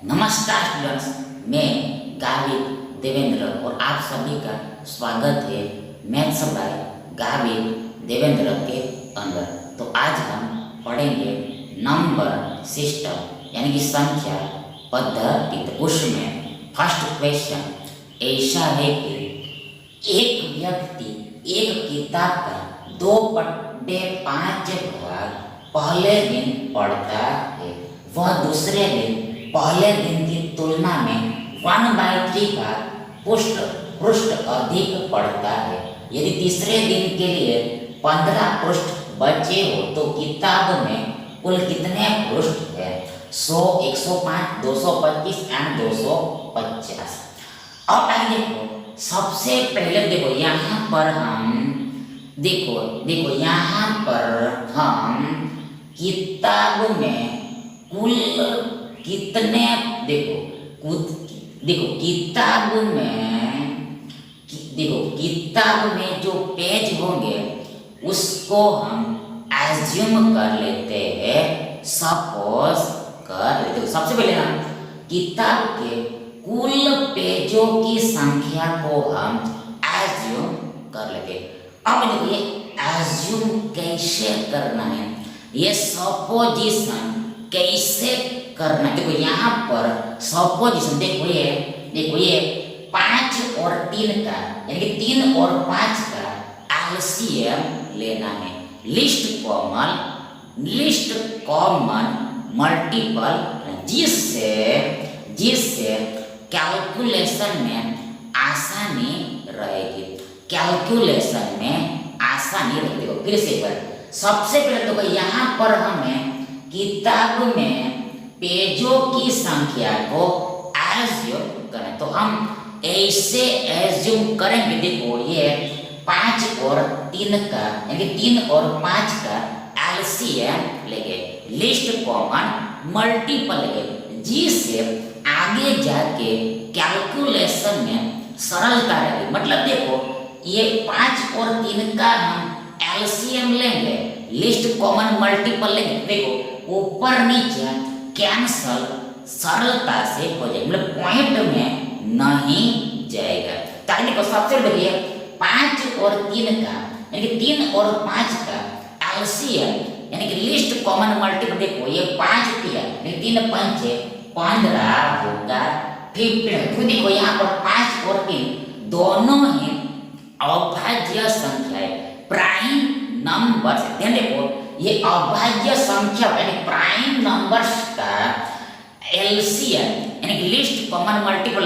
नमस्कार स्टूडेंट्स, मैं गावित देवेंद्र और आप सभी का स्वागत है मैथ्स बाय गावित देवेंद्र के अंदर। तो आज हम पढ़ेंगे नंबर सिस्टम यानी कि संख्या पद्धति। तो उसमें फर्स्ट क्वेश्चन ऐसा है कि एक व्यक्ति एक किताब का 2/5 भाग पहले दिन पढ़ता है, वह दूसरे दिन पहले दिन की तुलना में 1/3 का पृष्ठ अधिक पढ़ता है। यदि तीसरे दिन के लिए 15 पृष्ठ बचे हो तो किताब में कुल कितने पृष्ठ है? 100, 105, 225 एंड 250। अब आइए देखो, सबसे पहले देखो यहाँ पर हम देखो यहाँ पर हम किताब में कुल कितने किताब में जो पेज होंगे उसको हम एज्यूम कर लेते हैं, सपोज कर लेते हैं। सबसे पहले हम किताब के कुल पेजों की संख्या को हम एज्यूम कर लेते हैं। अब देखो ये एज्यूम कैसे करना है, ये सपोजिशन कैसे करना है। देखो यहाँ पर सपोजिशन देखो ये 5 और 3 का यानी कि 3 और 5 का एलसीएम लेना है। लिस्ट कॉमन मल्टीपल, जिससे कैलकुलेशन में आसानी रहेगी। देखो फिर से सबसे पहले देखो यहाँ पर हमें किताब में पेजों की संख्या को एज्यूम करें, तो हम ऐसे एज्यूम करेंगे। देखो ये 5 और 3 का यानी 3 और 5 का एलसीएम लेंगे, लिस्ट कॉमन मल्टीपल लेंगे, जिससे आगे जाके कैलकुलेशन में सरलता रहेगी। मतलब देखो ये 5 और 3 का हम एलसीएम लेंगे, लिस्ट कॉमन मल्टीपल लेंगे, देखो ऊपर नीचे कैंसल सरलता से हो जाएगा, मतलब पॉइंट में नहीं जाएगा। ताकि देखो सबसे देखिए 5 और 3 का यानी कि 3 और 5 का एलसीएम यानी कि लिस्ट कॉमन मल्टीपल, देखो ये 5 किया यानी 3 पंचे 15 होगा 15। तो देखो यहाँ पर 5 और 3 दोनों ही अभाज्य संख्या है, प्राइम नंबर से। ध्यान देखो ये अभाज्य संख्या यानी प्राइम नंबर्स का एलसीएम यानी कि लिस्ट कॉमन मल्टीपल,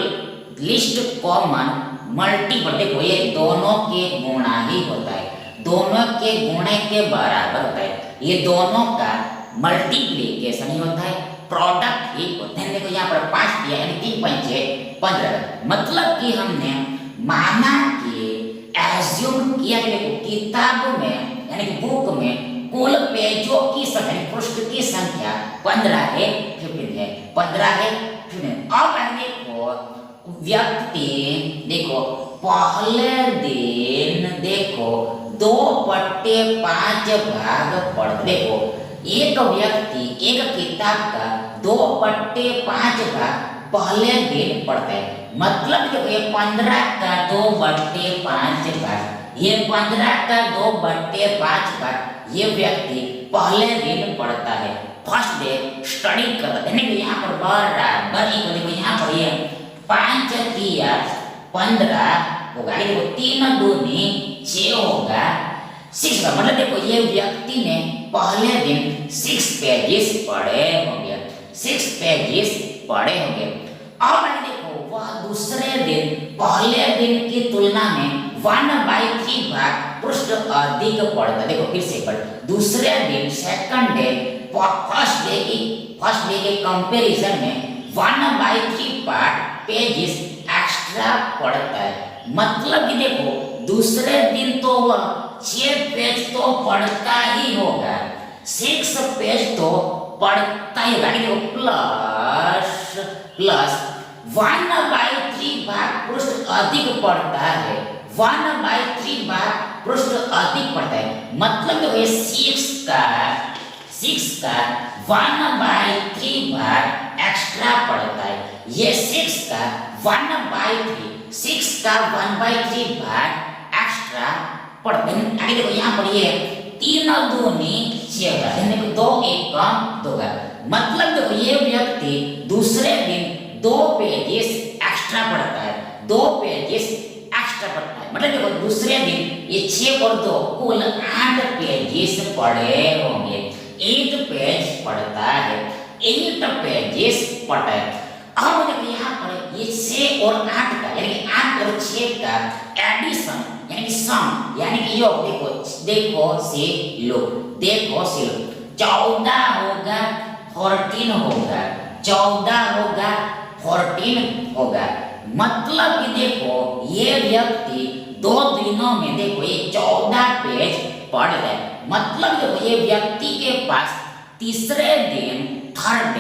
देखो ये दोनों के गुणा ही होता है, दोनों के गुणे के बराबर होता है, ये दोनों का मल्टीप्लिकेशन ही होता है, प्रोडक्ट ही होता है। देखो यहाँ पर 5 किया यानी 3 पंचे 15, मतलब कि हमने माना कि एज्यूम किया कि देखो किताब में यानी कि बुक में कुल पेजों की संख्या पृष्ठ की संख्या 15 है 15 है 15। अब देखो व्यक्ति देखो पहले दिन देखो 2/5 भाग पढ़, देखो एक व्यक्ति एक किताब का 2/5 भाग पहले दिन पढ़ता है। मतलब देखो ये 15 का 2/5 भाग, ये 15 का 2/5 भाग ये व्यक्ति पहले दिन पढ़ता है, फर्स्ट डे स्टडी करता है। यहाँ पर बराबर देखो यहाँ पर ये 5 किया 15 होगा, देखो 3 दूनी 6 होगा 6 का, मतलब देखो ये व्यक्ति ने पहले दिन 6 पेजेस पढ़े होंगे, 6 पेजेस पढ़े होंगे। अब देखो वह दूसरे दिन पहले दिन की तुलना में 1/3 भाग पृष्ठ अधिक पढ़ता। देखो फिर से दूसरे दिन सेकंड डे फर्स्ट डे के कंपैरिजन में 1/3 पार्ट पेजेस एक्स्ट्रा पढ़ता है। मतलब कि देखो दूसरे दिन तो वह 6 पेज तो पढ़ता ही होगा, 6 पेज तो पढ़ता ही होगा। देखो प्लस 1/3 भाग पृष्ठ अधिक पढ़ता है, 1/3 भाग पृष्ठ अधिक पढ़ता है। मतलब तो ये 6 का 1/3 भाग एक्स्ट्रा एक्स्ट्रा पड़ता है। ये 6 का 1/3, 6 का 1/3 भाग एक्स्ट्रा पड़ता है। आगे देखो यहाँ पर ये 3 दूनी 6 होगा, 2 एकम 2 का मतलब देखो ये व्यक्ति दूसरे दिन 2 पेजेस एक्स्ट्रा पढ़ता है, 2 पेजेस एक्स्ट्रा पढ़ता है। मतलब देखो दूसरे दिन ये 6 और 2 कुल 8 पेजेस पढ़े होंगे। 8 पेज पढ़ता है, 8 पेजेस पढ़ता है। अब देखो यहाँ पर ये 6 और 8 का यानी कि 8 और 6 का एडिशन यानी कि सम यानी कि योग देखो से लो 14 होगा 14 होगा, 14 होगा 14 होगा। मतलब कि देखो ये व्यक्ति 2 दिनों में देखो ये 14 पेज पढ़ रहा है। मतलब देखो ये व्यक्ति के पास तीसरे दिन थर्ड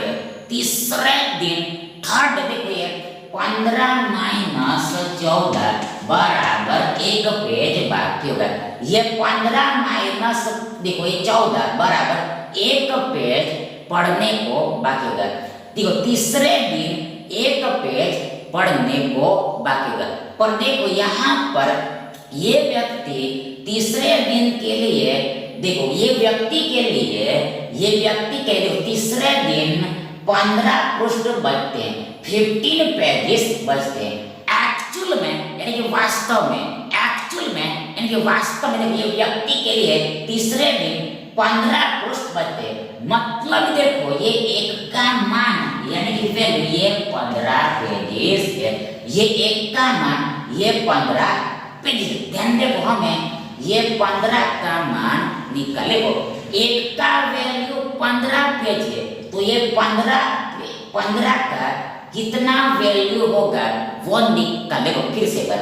देखो ये 15 माइनस 14 बराबर 1 पेज बाकी होगा। ये 15 माइनस देखो ये 14 बराबर 1 पेज पढ़ने को बाकी होगा। देखो तीसरे दिन 1 पेज पढ़ने को बाकी होगा। पर देखो यहाँ पर ये व्यक्ति तीसरे दिन के लिए देखो ये व्यक्ति के लिए तीसरे दिन 15 पृष्ठ बचते हैं, 15 पेजेस बचते हैं। एक्चुअल में यानी कि वास्तव में ये व्यक्ति के लिए तीसरे दिन 15 पृष्ठ बचते हैं। मतलब देखो ये एक का मान यानी कि वैल्यू ये 15 पेजेस है, ये एक का मान ये 15 पेजेस। ध्यान देखो हमें ये 15 का मान निकालेगो। एक का वैल्यू 15 पेज है तो ये 15 का कितना वैल्यू होगा वो निकालेगो। फिर से कर,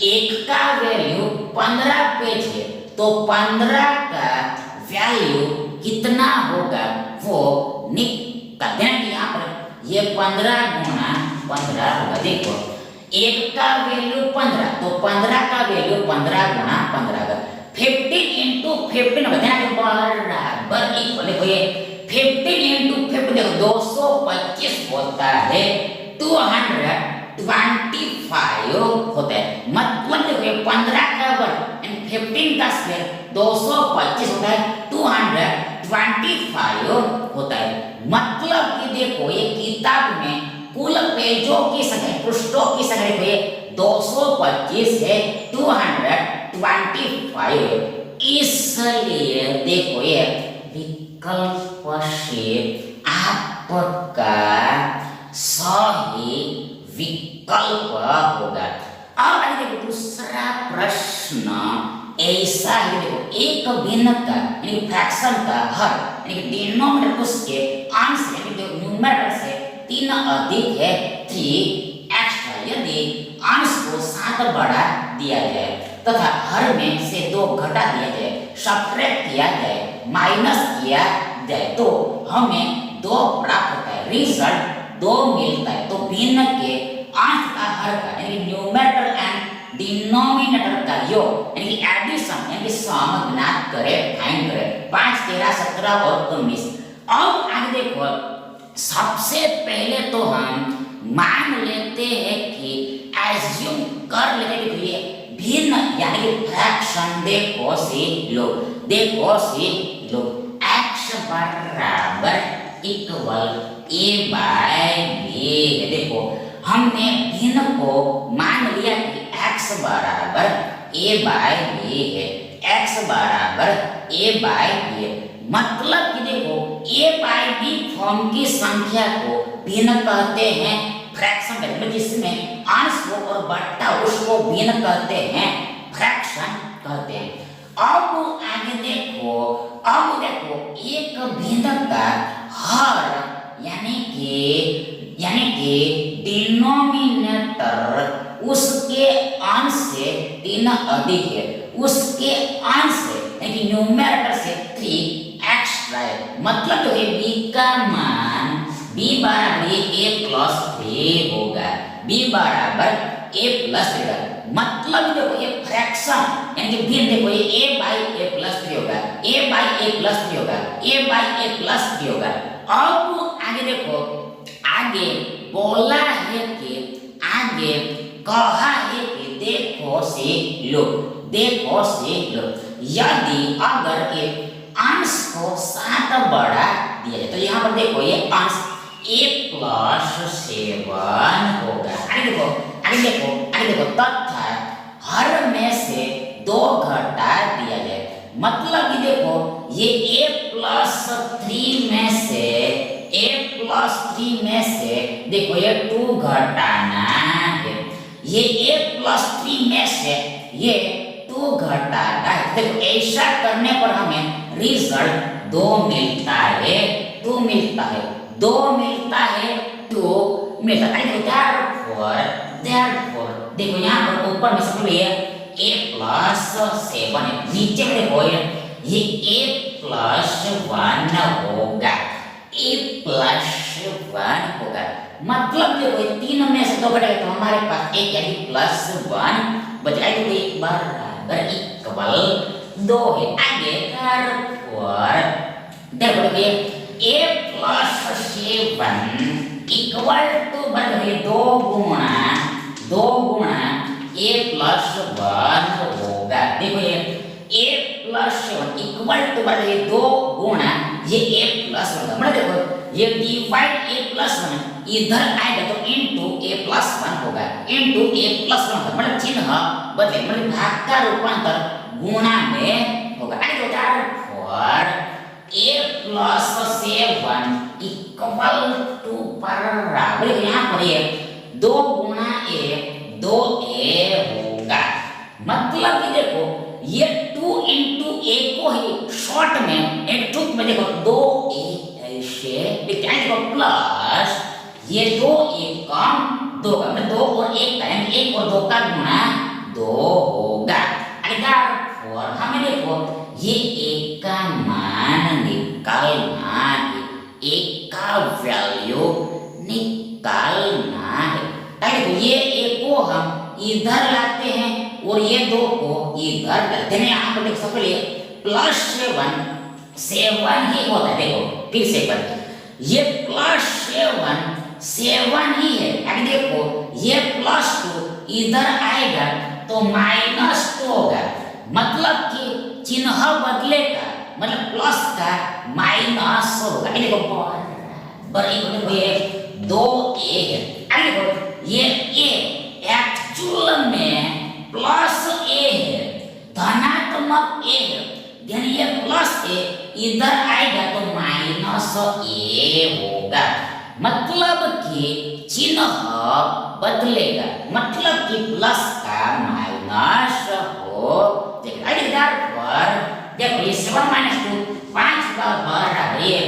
एक का वैल्यू 15 पेज है तो 15 का वैल्यू कितना होगा वो निकाल देना। यहाँ पर ये 15 गुणा 15 होगा। देखो एक का वैल्यू 15 तो 15 का वैल्यू 15 गुणा 15 होगा। 15 into 15 होगा बराबर इक्वल देखो ये 15 into 15 देखो 225 होता है, 225 होता है। मतलब देखो ये 15 का वर्ग एंड 15 का स्क्वायर 225 होता है, 225 होता है। मतलब कि देखो ये किताब में कुल पेजों की संख्या पृष्ठों की संख्या देखो ये 225 है, 225 है। इसलिए देखो ये विकल्प से आपका सही विकल्प होगा। अब आगे देखो दूसरा प्रश्न ऐसा ही देखो एक भिन्नता यानी फ्रैक्शन का हर यानी डिनोमिनेटर उसके अंश यानी न्यूमरेटर से 3 अधिक है 3 एक्स्ट्रा। यदि अंश को 7 बढ़ा दिया जाए तथा हर में से 2 घटा दिया जाए, सब्ट्रैक्ट किया जाए, माइनस किया जाए तो हमें 2 प्राप्त होता है, रिजल्ट 2 मिलता है। तो भिन्न के अंश का हर का यानी न्यूमरेटर एंड डिनोमिनेटर का योग यानी एडिशन यानी सम ज्ञात करें, फाइंड करें। 5, 13, 17 और 19। अब आगे देखो सबसे पहले तो हम मान लेते हैं कि एज्यूम कर लेते हैं कि भिन्न यानी कि फ्रैक्शन देखो सी लो x बराबर इक्वल a बाय b। देखो हमने भिन्न को मान लिया कि x बराबर a बाय b है, x बराबर a बाय b है। मतलब कि देखो a बाय b फॉर्म की संख्या को भिन्न कहते हैं, फ्रैक्शन में जिसमें अंश को और बट्टा उसको भिन्न कहते हैं, फ्रैक्शन कहते हैं। अब आगे देखो एक भिन्न का हर यानी कि डिनोमिनेटर उसके अंश से 3 अधिक है, उसके अंश से यानी कि न्यूमरेटर से 3 एक्स्ट्रा है। मतलब तो ये b का मान b बराबर a प्लस 3 होगा, b बराबर a प्लस 3 होगा। मतलब देखो ये फ्रैक्शन यानी कि भिन्न देखो ये a बाई a प्लस 3 होगा, a बाई a प्लस 3 होगा, a बाई a प्लस 3 होगा। अब आगे देखो देखो सीख लो। यदि अगर एक अंश को 7 बढ़ा दिया जाए तो यहाँ पर देखो ये अंश a + 7 होगा। आगे देखो तथा हर में से 2 घटा दिया जाए, मतलब कि देखो ये a+3 में से देखो ये 2 घटाना है, ये a+3 में से ये 2 घटाना है। देखो ऐसा करने पर हमें रिजल्ट 2 मिलता है, 2 मिलता है, 2 मिलता है, 2 मिलता है। therefore देखो यहाँ पर ऊपर में सब ये a+7 है, नीचे में देखो ये a+1 होगा, a+1 होगा। मतलब देखो ये 3 में से 2 घटेगा तो हमारे पास एक यानी +1 बचेगा, तो एक बराबर इक्वल 2 है। आगे देखो ये a+7 इक्वल टू बराबर 2 गुणा a+1 होगा। देखो ये a+7 इक्वल टू बराबर 2 गुणा ये a+1, मतलब देखो ये डिवाइड a+1 इधर आएगा तो इनटू a+1 होगा, इनटू a+1 होगा, मतलब चिन्ह बदले, मतलब भाग का रूपांतर गुणा में होगा। आगे और a+7 इक्वल टू बराबर यहाँ पर ये 2 गुणा a 2a होगा, मतलब कि देखो ये 2 into a को ही शॉर्ट में एक टूक में देखो 2a ऐसे लिखते हैं, देखो प्लस ये 2a कम 2 का, मतलब 2 और 1 का यानी 1 और 2 का गुणा 2 होगा। और हमें देखो ये 1 का मान निकालना है, 1 का वैल्यू निकालना है। देखो ये 1 को हम इधर लाते हैं और ये 2 को इधर लाते हैं। यहाँ पर देख सकते हैं +7 7 ही होता है, देखो फिर से ये +7 ही है। आगे देखो ये +2 इधर आएगा तो -2 होगा, मतलब कि चिन्ह बदलेगा, मतलब प्लस का माइनस होगा। देखो देखो ये 2a है। आगे देखो ये a एक्चुअल में +a है, धनात्मक a है, यानी ये +a इधर आएगा तो -a होगा, मतलब कि चिन्ह बदलेगा, मतलब कि प्लस का माइनस हो। देखो ये 7 - 2 5 का बराबर है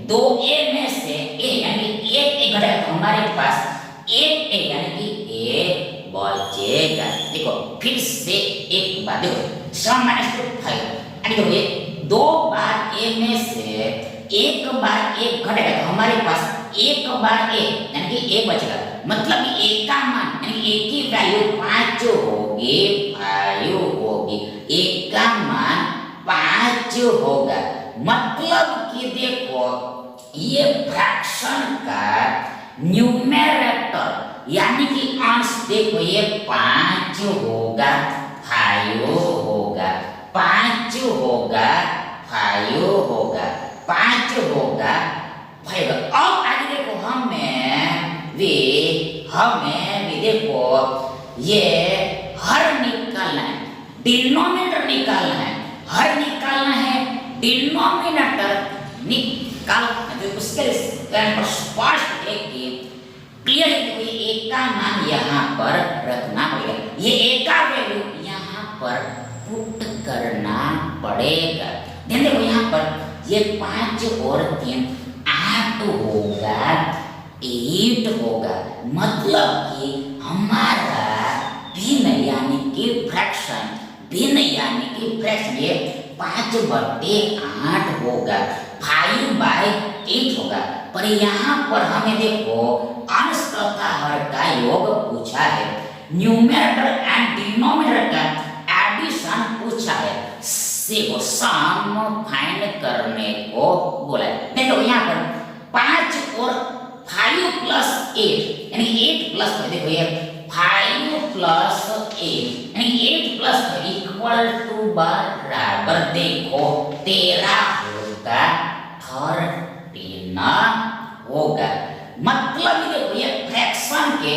2a में से a यानी 1 घटेगा तो हमारे पास 1a यानी कि a बचेगा। देखो फिर से एक बार देखो 7 - 2 5, देखो ये 2 बार a में से 1 बार 1 घटेगा तो हमारे पास 1 बार a यानी कि a बचेगा, मतलब कि a का मान यानी a की वैल्यू 5 होगी, 5 होगी, a का मान 5 होगा, मतलब कि देखो ये फ्रैक्शन का न्यूमरेटर यानी कि अंश देखो ये 5 होगा, 5 होगा, 5 होगा, 5 होगा, 5 होगा, 5। अब आगे देखो हमें भी देखो ये हर निकालना है, डिनोमिनेटर निकालना है, हर निकालना है, डिनोमिनेटर निकालना है। तो उसके लिए स्पष्ट है कि क्लियर है कि ये a का मान यहाँ पर रखना पड़ेगा, ये a का वैल्यू यहाँ पर पुट करना पड़ेगा। ध्यान देखो यहाँ पर ये 5 और 3 8 होगा, 8 होगा, मतलब कि हमारा भिन्न यानी कि फ्रैक्शन ये 5/8 होगा, 5/8 होगा। पर यहाँ पर हमें देखो अंश तथा हर का योग पूछा है, न्यूमरेटर एंड डिनोमिनेटर का एडिशन पूछा है, देखो सम फाइंड करने को बोला है। देखो यहाँ पर 5 और 5 + 8 यानी 8 + देखो ये 5 + 8 यानी 8 + इक्वल टू बराबर देखो 13 होगा, 13 होगा। मतलब देखो ये फ्रैक्शन के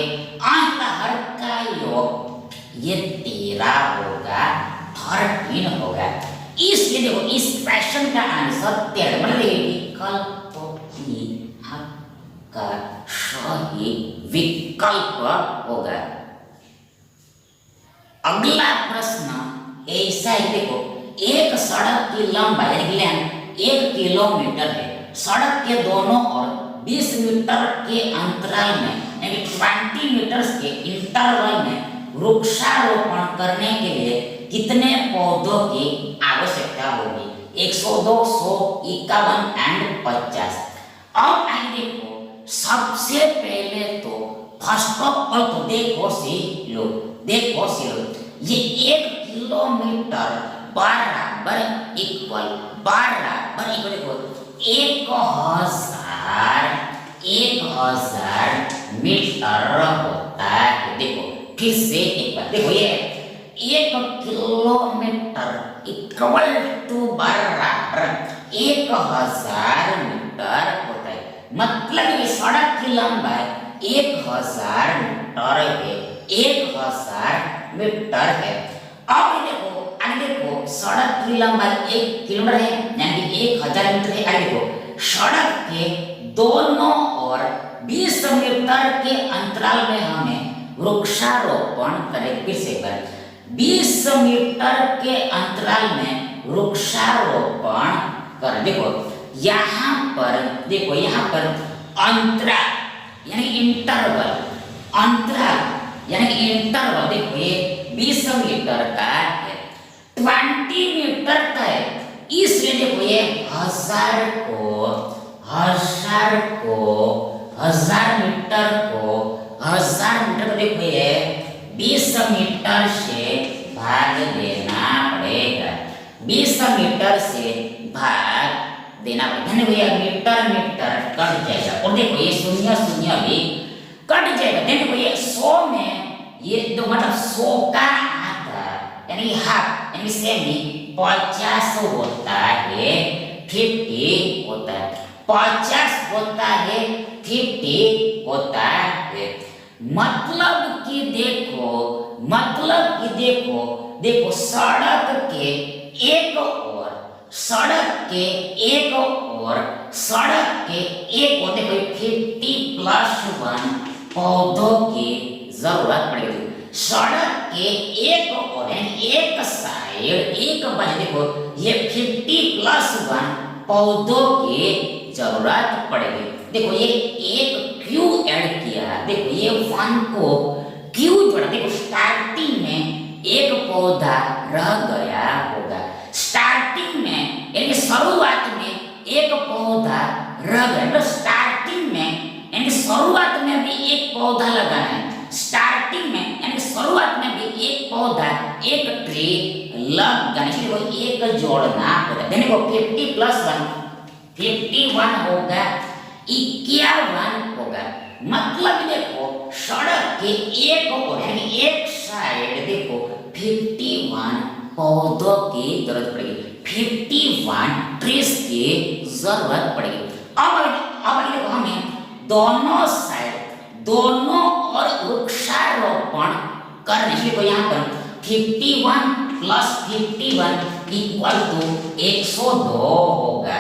अंत हर का योग ये 13 होगा, 13 होगा। इसलिए देखो इस क्वेश्चन का आंसर 13 मतलब विकल्प का सही विकल्प होगा। अगला प्रश्न ऐसा है, देखो एक सड़क की लंबाई 1 किलोमीटर है। सड़क के दोनों ओर 20 मीटर के अंतराल में यानी 20 मीटर्स के इंटरवल में वृक्षारोपण करने के लिए कितने पौधों की आवश्यकता होगी? 102, 100, 51 एंड 50। अब आइए देखो सबसे पहले तो फर्स्ट ऑफ ऑल तो देखो सी लो ये 1 किलोमीटर बराबर इक्वल देखो 1000 मीटर होता है। देखो फिर से एक बार देखो ये 1 किलोमीटर इक्वल टू बराबर 1000 मीटर होता है। मतलब ये सड़क की लंबाई 1000 मीटर है, 1000 मीटर है। अब देखो सड़क की लंबाई 1 किलोमीटर है यानी 1000 मीटर है। आगे देखो सड़क के दोनों ओर 20 मीटर के अंतराल में हमें वृक्षारोपण करें। फिर से 20 मीटर के अंतराल में वृक्षारोपण कर। देखो यहाँ पर अंतराल यानी इंटरवल, देखो ये 20 मीटर का है, 20 मीटर का है। इसलिए देखो ये 1000 मीटर देखो ये 20 मीटर से भाग देना पड़ेगा, 20 मीटर से भाग देना पड़ेगा। भैया मीटर कट जाएगा और देखो ये 0 भी कट जाएगा। देखो ये 100 में ये तो मतलब 100 का आधा यानी हाफ यानी सेमी 50 होता है, 50 होता है, 50 होता है, 50 होता है। मतलब कि देखो सड़क के एक ओर देखो 50+1 पौधों की जरूरत पड़ेगी। सड़क के एक ओर एक साइड एक बाजू देखो ये 50+1 पौधों की जरूरत पड़ेगी। देखो ये एक क्यू ऐड किया, देखो ये 1 को क्यू जोड़ा। देखो स्टार्टिंग में एक पौधा रह गया होगा, स्टार्टिंग में यानी शुरुआत में एक पौधा रह गया, तो स्टार्टिंग में यानी शुरुआत में भी एक पौधा लगाना है, स्टार्टिंग में यानी शुरुआत में भी एक पौधा एक ट्री लगाना है। वो एक जोड़ना होगा। देखो 50+1 51 होगा, 51 होगा। मतलब देखो सड़क के एक ओर यानी एक साइड देखो 51 पौधों की जरूरत पड़ेगी, 51 ट्रीज की जरूरत पड़ेगी। अब देखो हमें दोनों साइड दोनों और वृक्षारोपण करने के लिए यहाँ पर 51 + 51 = 102 होगा।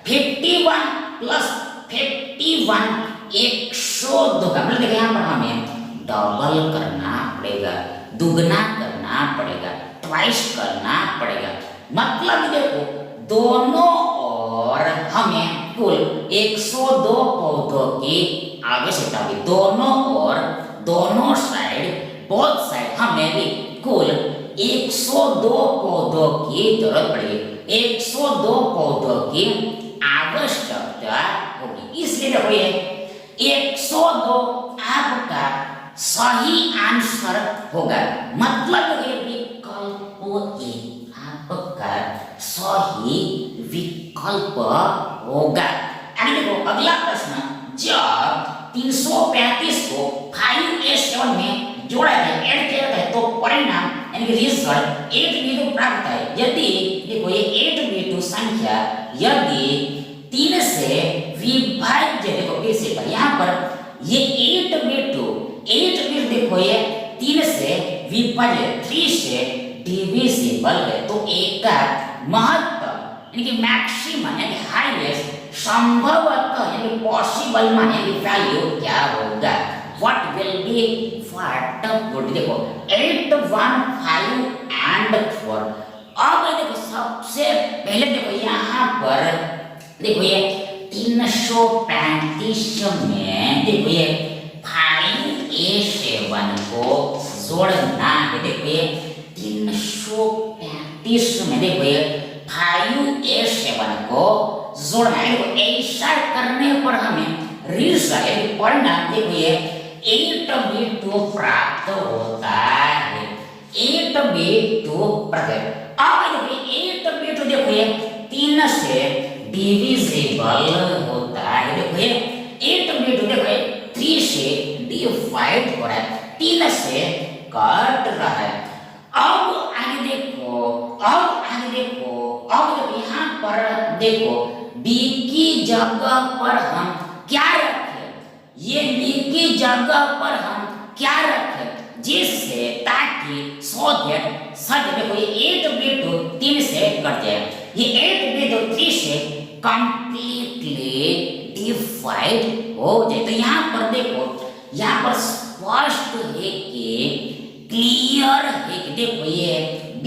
51 + 51 102 का मतलब देखो यहाँ पर हमें डबल करना पड़ेगा, दुगना करना पड़ेगा, ट्वाइस करना पड़ेगा। मतलब देखो दोनों ओर हमें कुल 102 पौधों की आवश्यकता होगी। दोनों ओर दोनों साइड बोथ साइड हमें भी कुल 102 पौधों की जरूरत पड़ेगी, 102 पौधों की आवश्यकता होगी। इसलिए देखो ये 102 आपका सही आंसर होगा। मतलब ये विकल्प ए आपका सही विकल्प होगा। आगे देखो अगला प्रश्न, जब 335 को 5s7 में जोड़ा जाए, ऐड किया जाता है तो परिणाम यानी कि रिजल्ट 8v2 प्राप्त है। यदि देखो ये 8v2 संख्या यदि 3 से विभाज्य, देखो फिर से यहाँ पर ये 8v2 देखो ये 3 से विभाज्य 3 से डिविजिबल है, तो एक का महत्तम यानी कि मैक्सिमम यानी हाईएस्ट संभवतः यानी पॉसिबल मान यानी वैल्यू क्या होगा, what will be what would, देखो 8 1 5 एंड 4। अब देखो सबसे पहले देखो यहाँ पर देखो ये 335 में देखो ये 5a7 को जोड़ना है। देखो ये 335 में देखो ये 5a7 को जोड़ना है। देखो ऐसा करने पर हमें रिजल्ट परिणाम देखो ये 8v2 प्राप्त होता है, 8v2 प्राप्त। अब देखो 8v2 देखो ये 3 से डिविजिबल होता है। देखो ये 8v2 देखो ये 3 से डिवाइड हो रहा है, 3 से कट रहा है। अब आगे देखो, अब देखो यहाँ पर देखो b की जगह पर हम क्या रखें, ये b की जगह पर हम क्या रखें जिससे ताकि देखो ये 8v2 3 से कट जाए, ये 8v2 3 से कंप्लीटली डिवाइड हो जाए। तो यहाँ पर देखो, यहाँ पर स्पष्ट है कि क्लियर है कि देखो ये b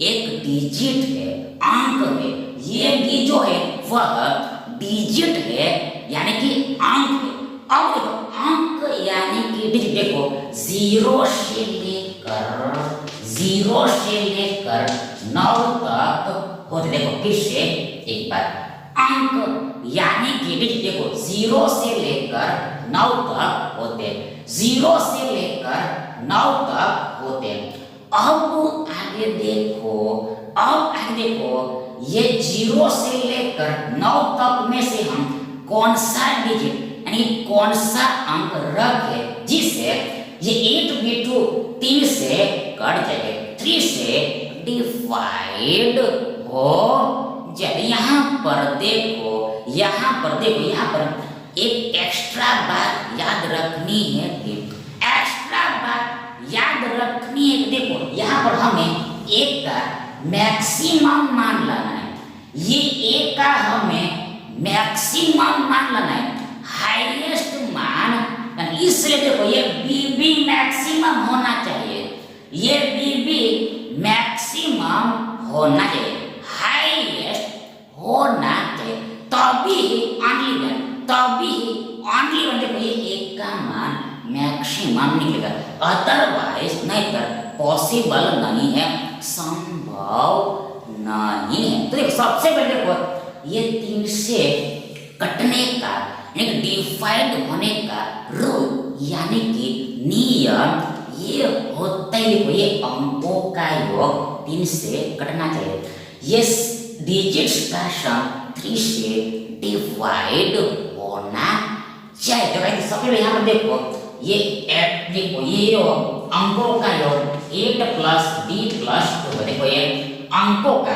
एक डिजिट है, अंक है, ये b जो है वह डिजिट है यानी कि अंक है। अब देखो अंक यानी कि डिजिट देखो 0 से लेकर 9 तक होते। देखो फिर से एक बार, अंक यानी कि डिजिट देखो 0 से लेकर 9 तक होते, 0 से लेकर 9 तक होते। अब आगे देखो, ये 0 से लेकर 9 तक में से हम कौन सा डिजिट यानी कौन सा अंक रखे जिससे ये 8v2 3 से कट जाए, 3 से डिवाइड हो जाए। यहाँ पर देखो यहाँ पर एक एक्स्ट्रा बात याद रखनी है, देखो यहाँ पर हमें एक का मैक्सिमम मान लाना है, ये एक का हमें मैक्सिमम मान लाना है, हाईएस्ट मान, इसलिए देखो ये बीबी मैक्सिमम होना चाहिए, ये बीबी मैक्सिमम होना चाहिए, हाईएस्ट होना चाहिए, तभी ओनली देखो ये एक का मान मैक्सिमम निकलेगा, अदरवाइज नहीं कर पॉसिबल नहीं है, संभव नहीं है। तो देखो सबसे पहले देखो ये 3 से कटने का यानी डिवाइड होने का रूल यानी कि नियम ये होता है, देखो ये अंकों का योग 3 से कटना चाहिए, ये डिजिट्स का सम 3 से डिवाइड होना चाहिए। तो भाई सबसे पहले यहाँ पर देखो ये अंकों का योग 8 प्लस b प्लस 2, देखो ये अंकों का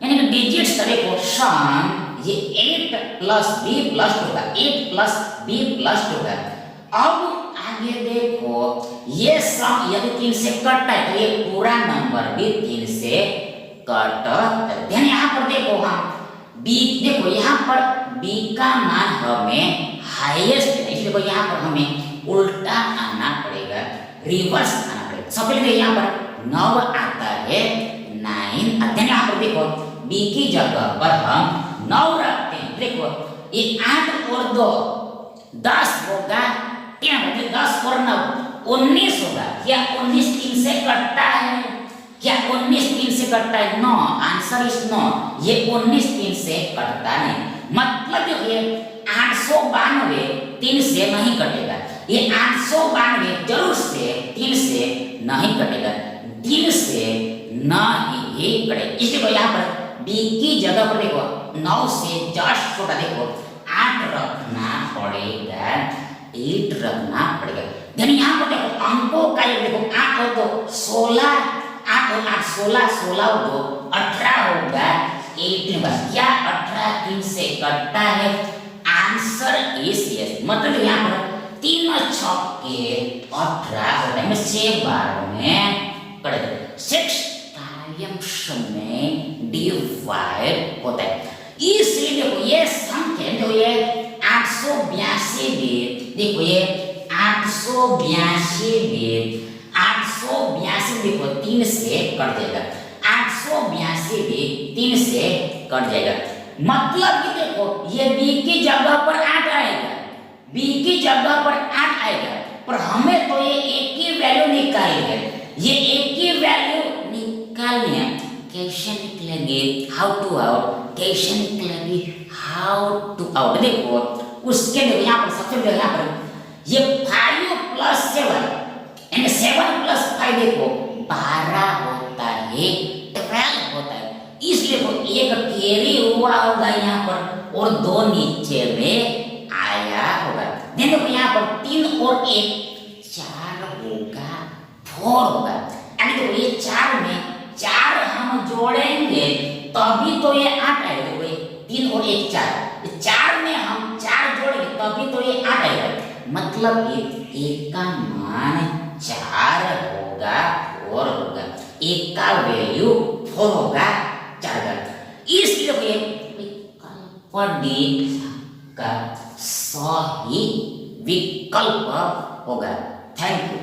यानी कि डिजिट्स का देखो सम ये 8 प्लस b प्लस 2 का, 8 प्लस b प्लस 2 का। अब आगे देखो ये सम यदि 3 से कटता है तो ये पूरा नंबर भी 3 से कटता है। ध्यान यहाँ पर देखो हम b देखो यहाँ पर b का मान हमें हाईएस्ट है, इसलिए देखो यहाँ पर हमें उल्टा आना पड़ेगा, रिवर्स आना पड़ेगा। सबसे पहले यहाँ पर 9 आता है 9, अध्ययन यहाँ पर देखो b की जगह पर हम 9 रखते हैं, देखो ये 8 और 2 10 होगा, 10 और 9 19 होगा, क्या 19 3 से कटता है, क्या 19 3 से कटता है? नो, आंसर इज नो, ये 19 3 से कटता नहीं, मतलब ये 892 3 से नहीं कटेगा, ये 892 जरूर से 3 से नहीं कटेगा, 3 से नहीं कटेगा। इसलिए यहाँ पर b की जगह पर देखो 9 से जस्ट छोटा देखो 8 रखना पड़ेगा, 8 रखना पड़ेगा। देन यहाँ पर देखो अंकों का ये देखो 8 और 2 16, 8 और 8 16, 16 और 2 18 होगा 18 बस। क्या 18 3 से कटता है? Answer is yes. मतलब यहाँ पर 3 छक्के 18 होता है, 6 बार में कट 6 टाइम्स में डिवाइड होता है। इसलिए देखो ये संख्या देखो ये 882 भी देखो ये 882 भी 882 देखो 3 से कट जाएगा, 882 भी 3 से कट जाएगा। मतलब कि देखो ये b की जगह पर 8 आएगा, b की जगह पर 8 आएगा, पर हमें तो ये एक की वैल्यू निकालनी है। ये एक की वैल्यू निकालनी है, कैसे निकलेंगे? हाउ टू आउट, कैसे निकलेंगे? How to out. देखो उसके लिए यहाँ पर सबसे पहले यहाँ पर ये 5 + 7 यानी 7 + 5 देखो 12 होता है, 12 होता है। इसलिए वो एक कैरी हुआ होगा यहाँ पर और 2 नीचे में आया होगा। देखो यहाँ पर 3 और 1 4 होगा, 4 होगा। यानी देखो ये 4 में 4 हम जोड़ेंगे तभी तो ये 8 आएगा। देखो ये 3 और 1 4, 4 में हम 4 जोड़ेंगे तभी तो ये 8 आएगा। मतलब ये एक का मान 4 होगा, 4 होगा, एक का वैल्यू 4 होगा, 4 होगा। इसलिए ये विकल्प डी का सही विकल्प होगा। Thank you.